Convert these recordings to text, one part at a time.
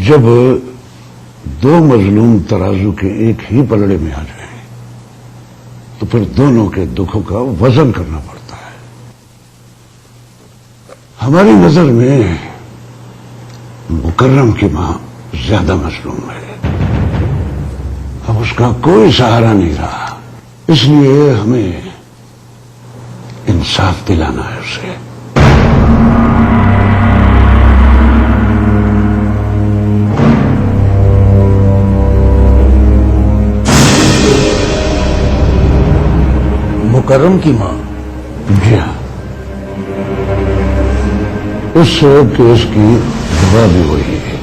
जब दो मजलूम तराजू के एक ही पलड़े में आ जाए तो फिर दोनों के दुखों का वजन करना पड़ता है। हमारी नजर में मुकर्रम की मां ज्यादा मजलूम है। अब उसका कोई सहारा नहीं रहा, इसलिए हमें इंसाफ दिलाना है उसे। मुकर्रम की मां? जी हाँ, उस केस की गवाह भी वही है,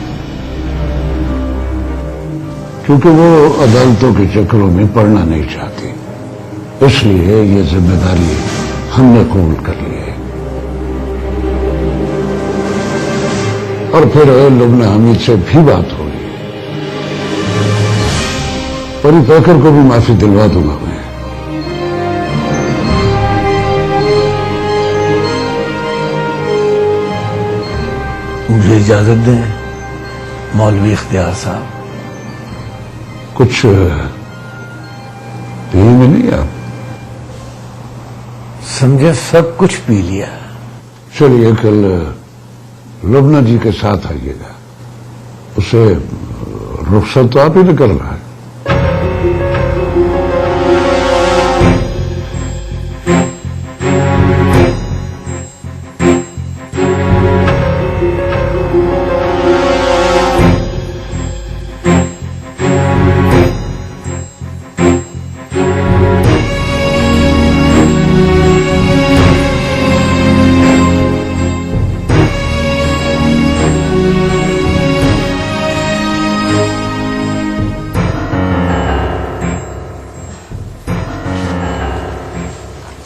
क्योंकि वो अदालतों के चक्करों में पड़ना नहीं चाहती, इसलिए ये जिम्मेदारी हमने कबूल कर ली है। और फिर लुबना हमीद से भी बात होगी, परी फैकर को भी माफी दिलवा दूंगा मैं। मुझे इजाजत दें मौलवी इख्तियार साहब। कुछ पिएंगे नहीं आप? समझे सब कुछ पी लिया। चलिए कल लुबना जी के साथ आइएगा, उसे रुखसत तो आप ही निकलना है।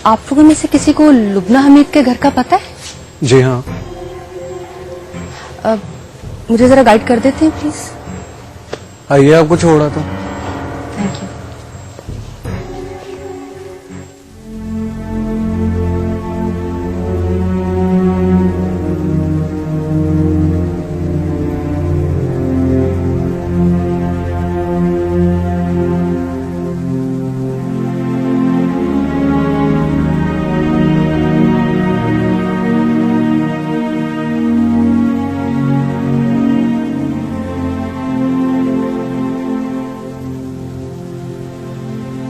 आप लोगों में से किसी को लुबना हमीद के घर का पता है? जी हाँ। मुझे जरा गाइड कर देते हैं प्लीज। आइए, आपको छोड़ा था। Thank you.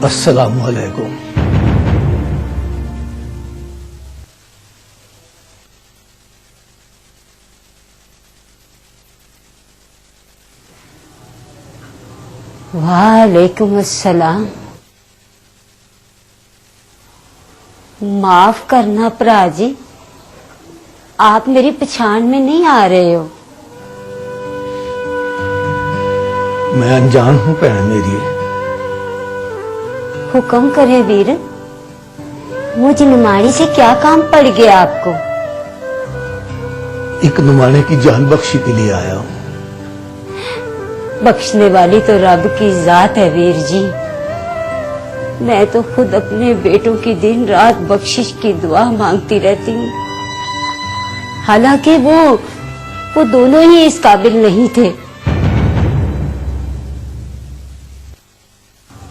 अस्सलामु अलैकुम। वालेकुम अस्सलाम। माफ करना भरा जी, आप मेरी पहचान में नहीं आ रहे हो। मैं अनजान हूं भैन मेरी। हुक्म करें वीर, मुझे निमाणी से क्या काम पड़ गया आपको? एक नुमाने की जान बख्शी के लिए आया हूं। बख्शने वाली तो रब की जात है वीर जी। मैं तो खुद अपने बेटों की दिन रात बख्शिश की दुआ मांगती रहती हूँ, हालांकि वो दोनों ही इस काबिल नहीं थे।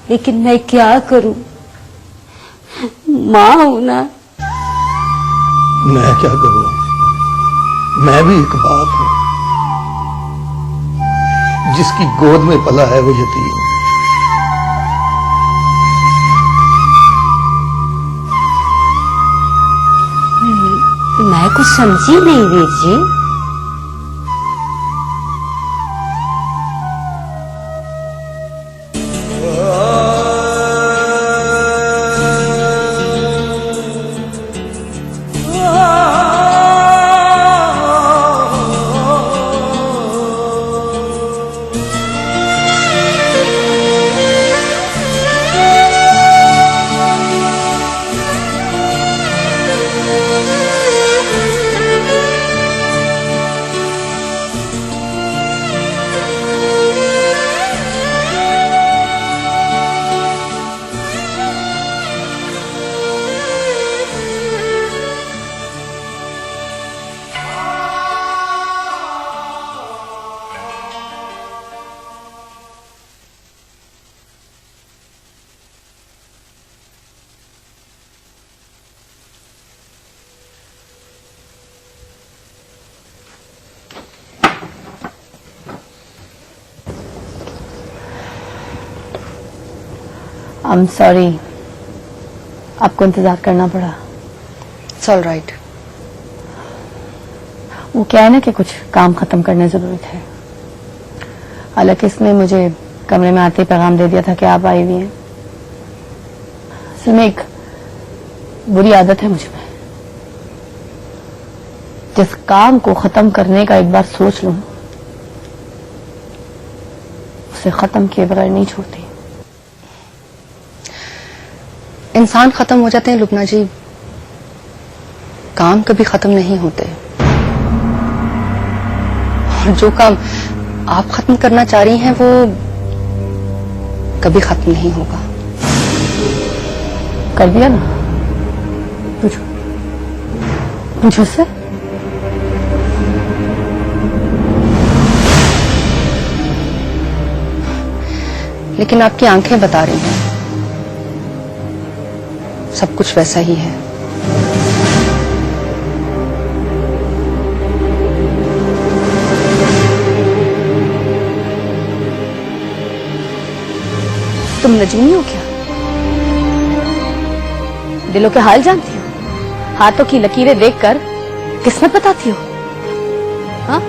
लेकिन मैं क्या करूं, मां हूं ना। मैं क्या करूं, मैं भी एक बाप हूं। जिसकी गोद में पला है वो यतीम। मैं कुछ समझी नहीं वीर जी। आई एम सॉरी, आपको इंतजार करना पड़ा। It's all right. वो क्या है ना कि कुछ काम खत्म करने जरूरी थे। हालांकि इसने मुझे कमरे में आते ही पैगाम दे दिया था कि आप आई हुई हैं। असल में एक बुरी आदत है मुझ में, जिस काम को खत्म करने का एक बार सोच लूं उसे खत्म किए बगैर नहीं छोड़ती। इंसान खत्म हो जाते हैं लुबना जी, काम कभी खत्म नहीं होते। और जो काम आप खत्म करना चाह रही हैं वो कभी खत्म नहीं होगा। कर दिया ना, पूछो पूछो उससे। लेकिन आपकी आंखें बता रही हैं सब कुछ वैसा ही है। तुम नजूमी हो क्या? दिलों के हाल जानती हो? हाथों की लकीरें देखकर किस्मत बताती हो? हाँ,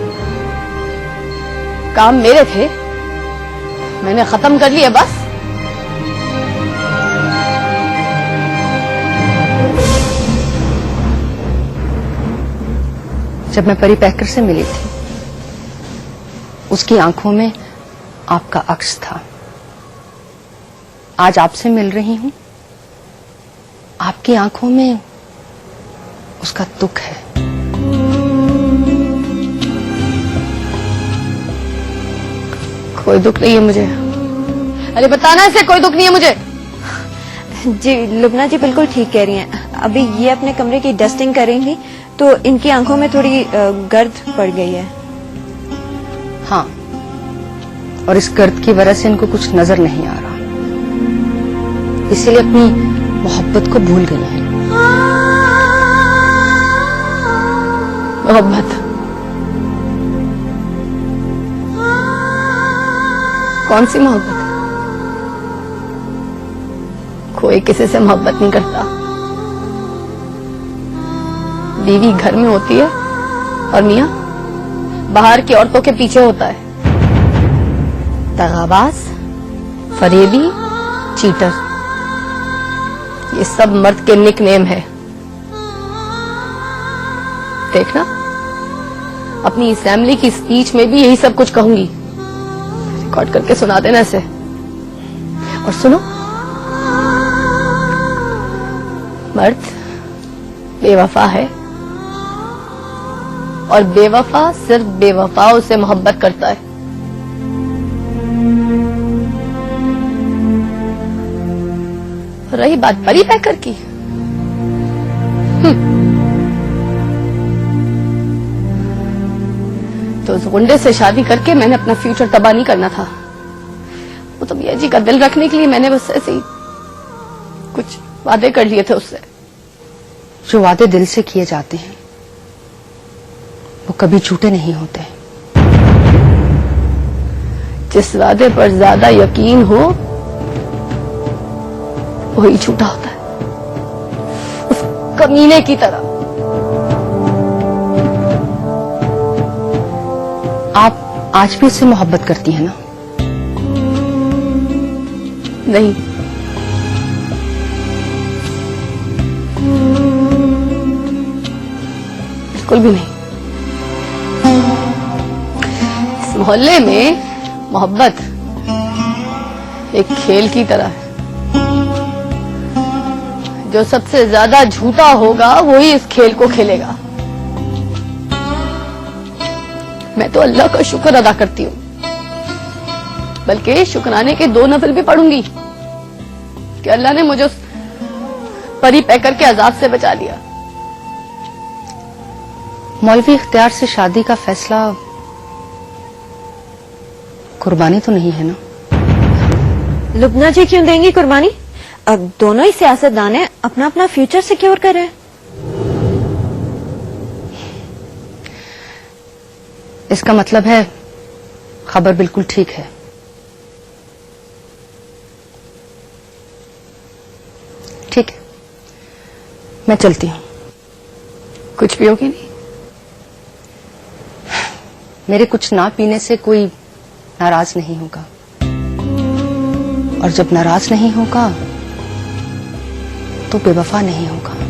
काम मेरे थे, मैंने खत्म कर लिया बस। जब मैं परी पैकर से मिली थी, उसकी आंखों में आपका अक्स था। आज आपसे मिल रही हूं, आपकी आंखों में उसका दुख है। कोई दुख नहीं है मुझे। अरे बताना इसे, कोई दुख नहीं है मुझे। जी लुबना जी बिल्कुल ठीक कह रही हैं। अभी ये अपने कमरे की डस्टिंग करेंगी तो इनकी आंखों में थोड़ी गर्द पड़ गई है। हाँ, और इस गर्द की वजह से इनको कुछ नजर नहीं आ रहा, इसीलिए अपनी मोहब्बत को भूल गई है। मोहब्बत? कौन सी मोहब्बत? कोई किसी से मोहब्बत नहीं करता। बीवी घर में होती है और मियां बाहर की औरतों के पीछे होता है। दगाबाज, फरेबी, चीटर, ये सब मर्द के निक नेम है। देखना, अपनी असेंबली की स्पीच में भी यही सब कुछ कहूंगी। रिकॉर्ड करके सुना देना इसे। और सुनो, मर्द बेवफा है और बेवफा सिर्फ बेवफाओं से मोहब्बत करता है। रही बात परी पैकर की, तो उस गुंडे से शादी करके मैंने अपना फ्यूचर तबाह नहीं करना था। वो तो मियां जी का दिल रखने के लिए मैंने बस ऐसे ही कुछ वादे कर लिए थे उससे। जो वादे दिल से किए जाते हैं वो कभी झूठे नहीं होते। जिस वादे पर ज्यादा यकीन हो वही झूठा होता है, उस कमीने की तरह। आप आज भी उससे मोहब्बत करती हैं ना? नहीं, बिल्कुल भी नहीं। इस मोहल्ले में मोहब्बत एक खेल की तरह है। जो सबसे ज्यादा झूठा होगा वही इस खेल को खेलेगा। मैं तो अल्लाह का शुक्र अदा करती हूँ, बल्कि शुक्राने के 2 नफल भी पढ़ूंगी कि अल्लाह ने मुझे उस परी पैकर के अजाब से बचा लिया। मौलवी इख्तियार से शादी का फैसला कुर्बानी तो नहीं है ना? लुबना जी क्यों देंगी कुर्बानी? अब दोनों ही सियासतदान हैं, अपना अपना फ्यूचर सिक्योर कर रहे हैं। इसका मतलब है खबर बिल्कुल ठीक है। मैं चलती हूँ। कुछ पियोगे नहीं? मेरे कुछ ना पीने से कोई नाराज नहीं होगा, और जब नाराज नहीं होगा तो बेवफा नहीं होगा।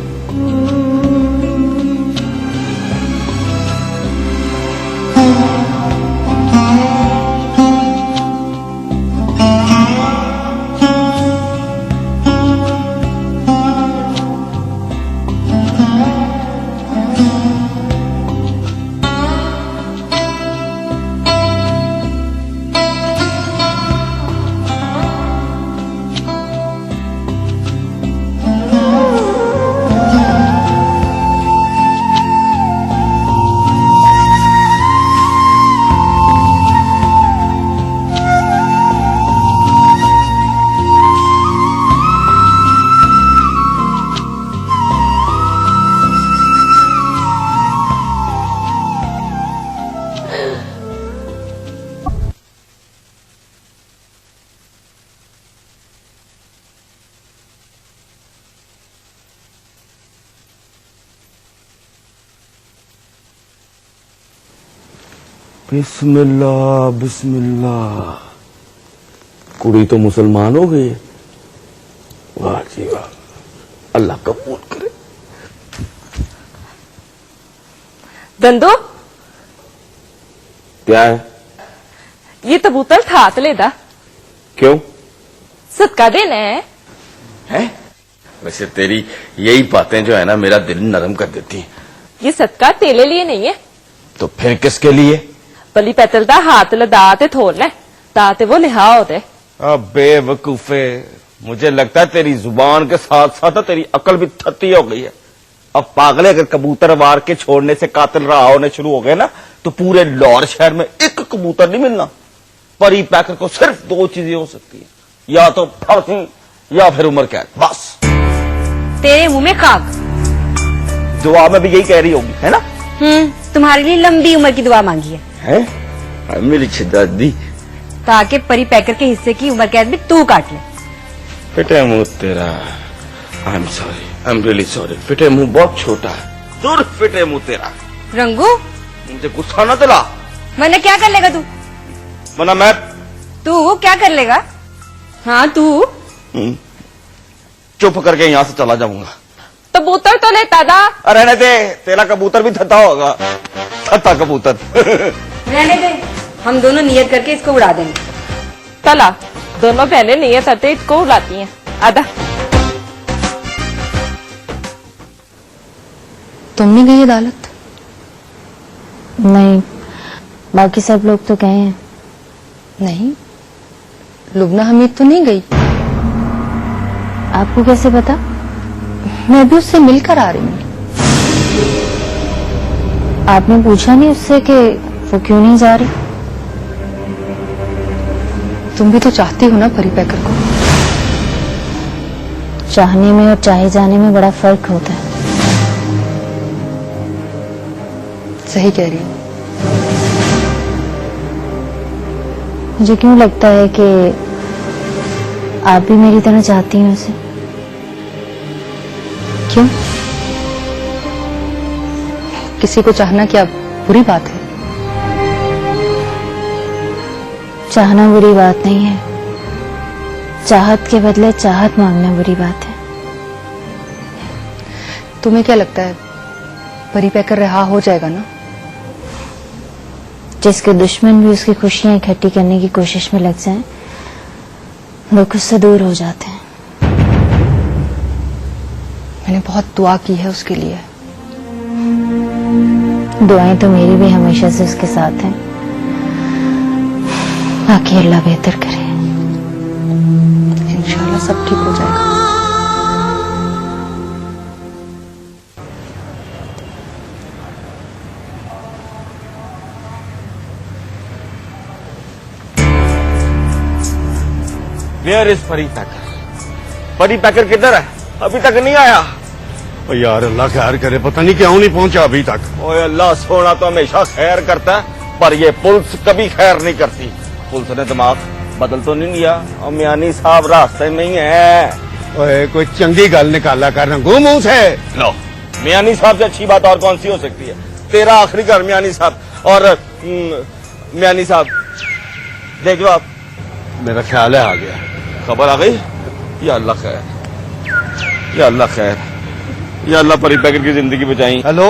बिस्मिल्लाह बिस्मिल्लाह। कुड़ी तो मुसलमान हो गई है। वाह जी वाह, अल्लाह कबूल करे। दंदो, क्या है? ये कबूतर था लेदा। क्यों? सदका देना है। हैं? वैसे तेरी यही बातें जो है ना मेरा दिल नरम कर देती हैं। ये सदका तेरे लिए नहीं है। तो फिर किसके लिए? बली पैतल दा हाथ लदा ते थोड़ना ताते वो लिहा होते। बेवकूफे, मुझे लगता है तेरी जुबान के साथ साथ तेरी अकल भी थत्ती हो गई है। अब पागले, अगर कबूतर वार के छोड़ने से कातिल राह होने शुरू हो गए ना तो पूरे लाहौर शहर में एक कबूतर नहीं मिलना। परी पैकर को सिर्फ दो चीजें हो सकती है, या तो फांसी या फिर उम्र कैद, बस। तेरे मुंह में खाक। दुआ में भी यही कह रही होगी, है ना? तुम्हारे लिए लंबी उम्र की दुआ मांगी है, मेरी दादी, ताकि परी पैकर के हिस्से की उम्र कैद भी तू काट ले। फिटे मुंह तेरा। I am sorry, I am really sorry. फिटे मुंह बहुत छोटा है। दूर फिटे मुंह तेरा। रंगू, मुझे गुस्सा ना दिला, वरना क्या कर लेगा तू? वरना मैं तू क्या कर लेगा? हाँ तू चुप करके यहाँ से चला जाऊंगा। कबूतर तो लेता दा। रहने दे, तेरा कबूतर भी थता होगा। थता कबूतर। रहने दे, हम दोनों नियत करके इसको उड़ा देंगे। तला दोनों पहले नियत करते इसको उड़ाती हैं। आधा तुम नहीं गई अदालत? नहीं, बाकी सब लोग तो गए हैं। नहीं, लुबना हमीद तो नहीं गई। आपको कैसे पता? मैं भी उससे मिलकर आ रही हूँ। आपने पूछा नहीं उससे कि वो क्यों नहीं जा रही? तुम भी तो चाहती हो ना परी पैकर को। चाहने में और चाहे जाने में बड़ा फर्क होता है। सही कह रही हूँ। मुझे क्यों लगता है कि आप भी मेरी तरह चाहती हैं उसे। क्यों? किसी को चाहना क्या बुरी बात है? चाहना बुरी बात नहीं है, चाहत के बदले चाहत मांगना बुरी बात है। तुम्हें क्या लगता है परी पैकर रहा हो जाएगा ना? जिसके दुश्मन भी उसकी खुशियां इकट्ठी करने की कोशिश में लग जाएं, लोग उससे दूर हो जाते हैं। मैंने बहुत दुआ की है उसके लिए। दुआएं तो मेरी भी हमेशा से उसके साथ हैं। बाकी अल्लाह बेहतर करे। इंशाल्लाह सब ठीक हो जाएगा। वेयर इज परी पैकर? परी पैकर किधर है? अभी तक नहीं आया। ओ यार अल्लाह खैर करे, पता नहीं क्यों नहीं पहुंचा अभी तक। ओए अल्लाह सोना तो हमेशा खैर करता है, पर ये पुलिस कभी खैर नहीं करती। पुलिस ने दिमाग बदल तो नहीं लिया और मियानी साहब रास्ते में ही है। ओए कोई चंगी गल निकाला करना गो मुंह से। लो, मियानी साहब से अच्छी बात और कौन सी हो सकती है? तेरा आखिरी घर मियानी साहब, और मियानी साहब देख लो आप। मेरा ख्याल है आ गया। खबर आ गई? या अल्लाह खैर, या अल्लाह खैर, या अल्लाह परी पैकेट की जिंदगी बचाई। हेलो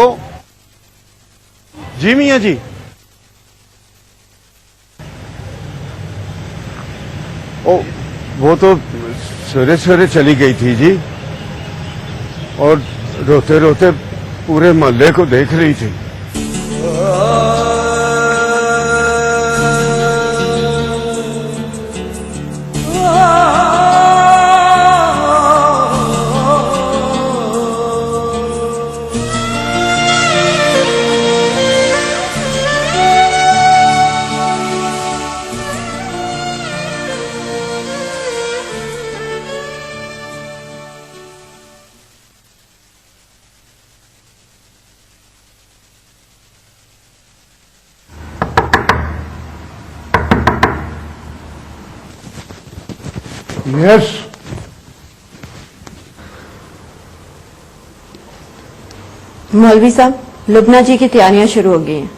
जी मियाँ जी। ओ वो तो सवेरे सवेरे चली गई थी जी, और रोते रोते पूरे मोहल्ले को देख रही थी। यस, मौलवी साहब, लुबना जी की तैयारियां शुरू हो गई हैं।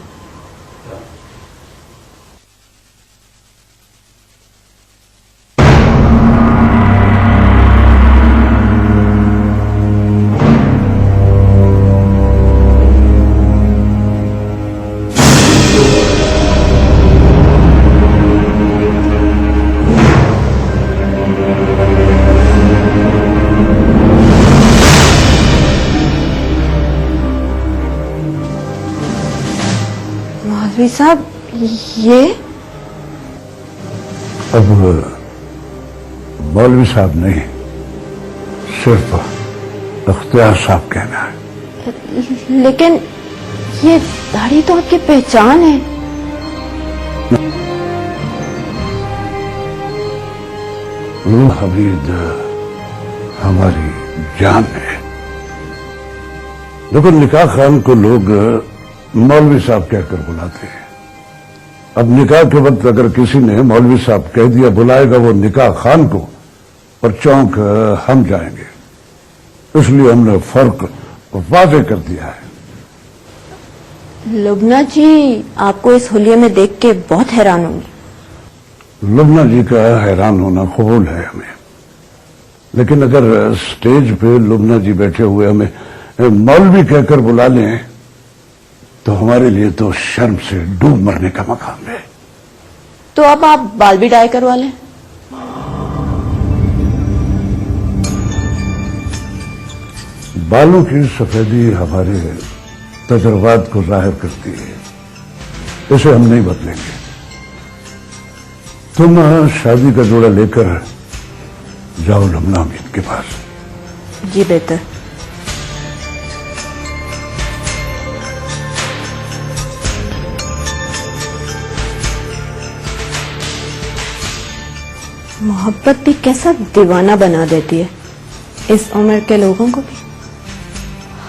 मौलवी साहब, ये अब मौलवी साहब नहीं, सिर्फ अख्तियार साहब कहना है। लेकिन ये दाढ़ी तो आपकी पहचान है। वो हमीद हमारी जान है। देखो, निकाह खान को लोग मौलवी साहब कहकर बुलाते हैं। अब निकाह के वक्त अगर किसी ने मौलवी साहब कह दिया, बुलाएगा वो निकाह खान को, और चौंक हम जाएंगे। इसलिए हमने फर्क वाज़ेह कर दिया है। लुबना जी आपको इस हुलिये में देख के बहुत हैरान होंगी। लुबना जी का हैरान होना कबूल है हमें, लेकिन अगर स्टेज पे लुबना जी बैठे हुए हमें मौलवी कहकर बुला लें तो हमारे लिए तो शर्म से डूब मरने का मकाम है। तो अब आप बाल भी डाई करवा लें। बालों की सफेदी हमारे तजर्बात को जाहिर करती है, इसे हम नहीं बदलेंगे। तुम शादी का जोड़ा लेकर जाओ लुबना अमीन के पास। जी बेहतर। मोहब्बत भी कैसा दीवाना बना देती है इस उम्र के लोगों को भी।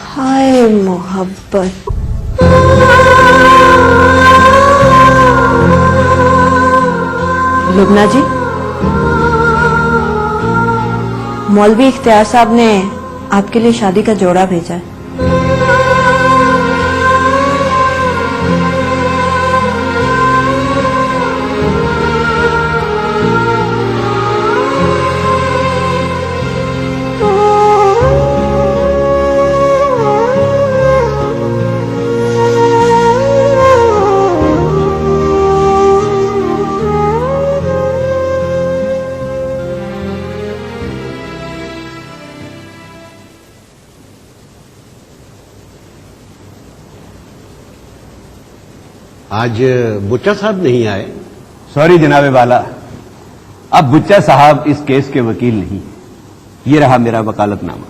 हाय मोहब्बत। लुबना जी, मौलवी इख्तियार साहब ने आपके लिए शादी का जोड़ा भेजा है। आज बुच्चा साहब नहीं आए। सॉरी जनाबे वाला, अब बुच्चा साहब इस केस के वकील नहीं। ये रहा मेरा वकालतनामा।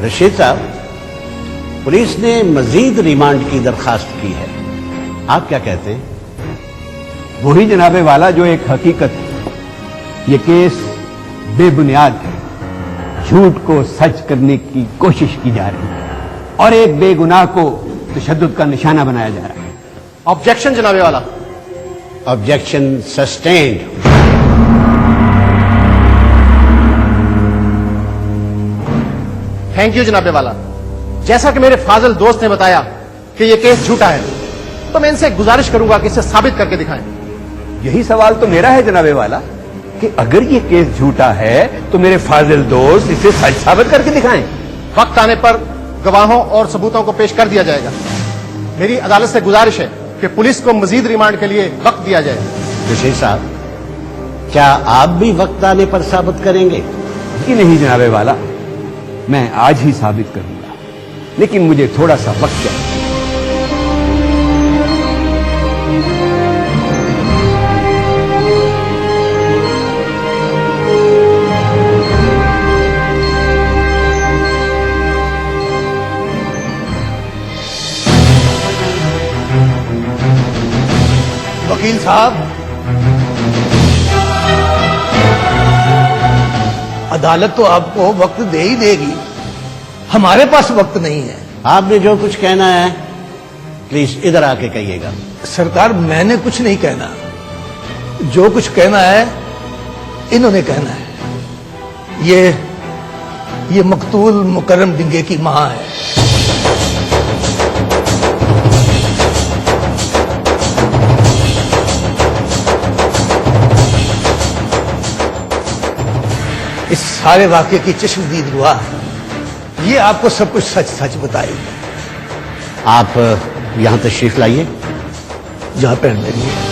रशीद साहब, पुलिस ने मजीद रिमांड की दरखास्त की है, आप क्या कहते हैं? वही जनाबे वाला जो एक हकीकत है। ये केस बेबुनियाद है। झूठ को सच करने की कोशिश की जा रही है और एक बेगुनाह को तशद्दुद का निशाना बनाया जा रहा है। ऑब्जेक्शन जनाबे वाला। Objection sustained. थैंक यू जनाबे वाला। जैसा कि मेरे फाजिल दोस्त ने बताया कि यह केस झूठा है, तो मैं इनसे गुजारिश करूंगा कि इसे साबित करके दिखाएं। यही सवाल तो मेरा है जनाबे वाला कि अगर ये केस झूठा है तो मेरे फाजिल दोस्त इसे सच साबित करके दिखाएं। वक्त आने पर गवाहों और सबूतों को पेश कर दिया जाएगा। मेरी अदालत से गुजारिश है कि पुलिस को मजीद रिमांड के लिए वक्त दिया जाए। खुशी साहब, क्या आप भी वक्त आने पर साबित करेंगे? कि नहीं जनाबे वाला, मैं आज ही साबित करूंगा, लेकिन मुझे थोड़ा सा वक्त चाहिए। वकील साहब, अदालत तो आपको वक्त दे ही देगी, हमारे पास वक्त नहीं है। आपने जो कुछ कहना है प्लीज इधर आके कहिएगा। सरकार, मैंने कुछ नहीं कहना, जो कुछ कहना है इन्होंने कहना है। ये मकतूल मुकर्रम डिंगे की मां है। इस सारे वाक्य की चश्मदीद गवाह ये आपको सब कुछ सच सच बताएगी। आप यहां तशरीफ लाइए। जहां पहन लेंगे।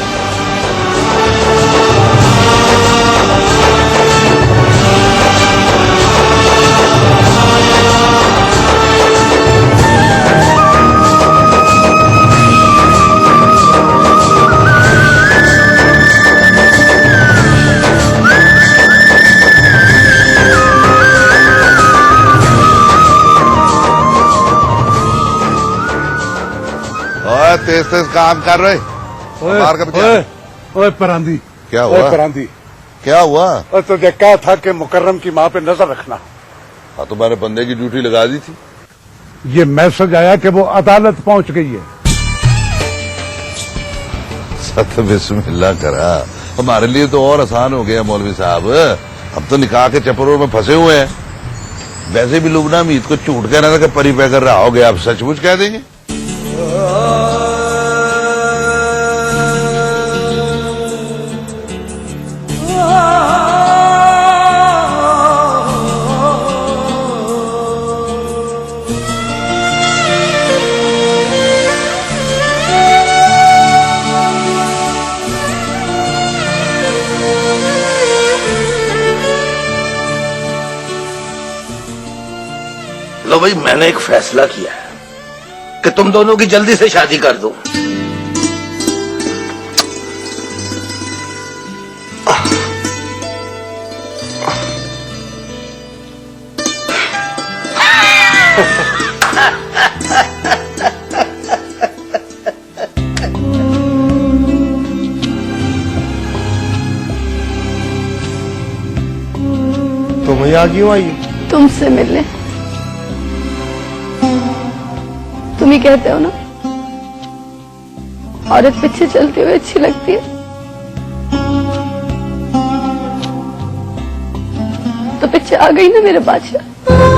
तेज तेज काम कर रहे। ओए परांदी, क्या हुआ? परांदी, क्या हुआ? और तुझे कहा था कि मुकर्रम की मां पे नजर रखना। हाँ, तुम्हारे बंदे की ड्यूटी लगा दी थी। ये मैसेज आया कि वो अदालत पहुंच गई है। सत बिस्मिल्लाह करा, हमारे लिए तो और आसान हो गया मौलवी साहब। अब तो निकाह के चपरों में फंसे हुए हैं। वैसे भी लुबना मीत को झूठ कहना था कि परी पै कर रहा हो गया, आप सचमुच कह देंगे। लो भाई, मैंने एक फैसला किया है कि तुम दोनों की जल्दी से शादी कर दूं। तुम यहाँ क्यों आई? तुमसे मिलने। तुम ही कहते हो ना, औरत पीछे चलती हुई अच्छी लगती है, तो पीछे आ गई ना मेरे बादशाह।